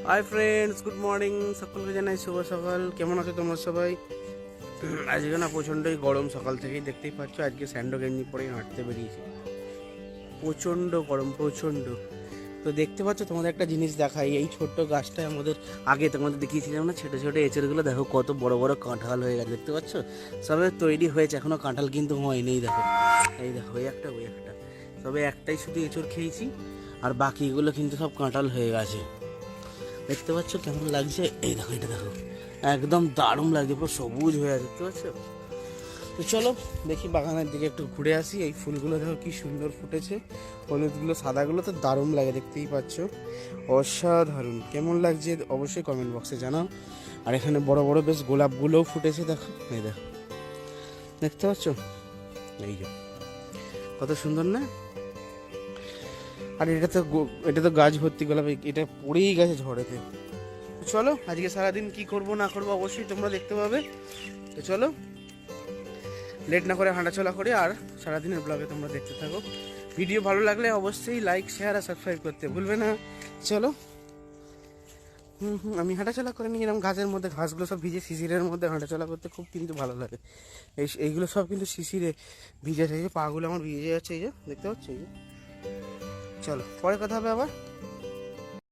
Hi friends, good morning. সকলকে জানাই শুভ সকাল। কেমন আছো তোমরা সবাই? আজকে না প্রচণ্ডই গরম, সকাল থেকেই দেখতেই পাচ্ছ। আজকে স্যান্ডো গেঞ্জি পরেই হাঁটতে বেরিয়েছি। প্রচণ্ড গরম, প্রচণ্ড। তো দেখতে পাচ্ছ, তোমাদের একটা জিনিস দেখাই। এই ছোট্ট গাছটায় আমাদের আগে তোমাদের দেখিয়েছিলাম না, ছোটো ছোটো এঁচড়গুলো দেখো কত বড় বড় কাঁঠাল হয়ে গেছে। দেখতে পাচ্ছ, সবে তৈরি হয়েছে, এখনো কাঁঠাল কিন্তু হয়নি। দেখো, এই দেখো, ওই একটা, ওই একটা, তবে একটাই শুধু এঁচড় খেয়েছি, আর বাকিগুলো কিন্তু সব কাঁঠাল হয়ে গেছে। দেখতে পাচ্ছ কেমন লাগছে? এই দেখো, এটা দেখো, একদম দারুণ লাগছে, পুরো সবুজ হয়ে আছে। দেখতে পাচ্ছ? তো চলো দেখি বাগানের দিকে একটু ঘুরে আসি। এই ফুলগুলো দেখো কি সুন্দর ফুটেছে, হলুদগুলো, সাদাগুলো তো দারুণ লাগে, দেখতেই পাচ্ছ, অসাধারণ। কেমন লাগছে অবশ্যই কমেন্ট বক্সে জানাও। আর এখানে বড় বড় বেশ গোলাপগুলোও ফুটেছে, দেখো, এই দেখো, দেখতে পাচ্ছ? এই যে কত সুন্দর না? আর এটা তো গাছ ভর্তি গোলাপ, এটা পড়েই গেছে ঝড়েতে। তো চলো আজকে সারাদিন কি করব না করবো অবশ্যই তোমরা দেখতে পাবে। তো চলো লেট না করে হাঁটাচলা করি, আর সারাদিনের ব্লগে তোমরা দেখতে থাকো। ভিডিও ভালো লাগলে অবশ্যই লাইক, শেয়ার আর সাবস্ক্রাইব করতে ভুলবে না। চলো। আমি হাঁটাচলা করে নিয়ে এরকম ঘাসের মধ্যে, ঘাসগুলো সব ভিজে শিশিরের মধ্যে হাঁটাচলা করতে খুব কিন্তু ভালো লাগে। এইগুলো সব কিন্তু শিশিরে ভিজে থাকে, পাগুলো আমার ভিজে যাচ্ছে, এই যে দেখতে পাচ্ছ। এই যে চলো, পরে কথা হবে আবার।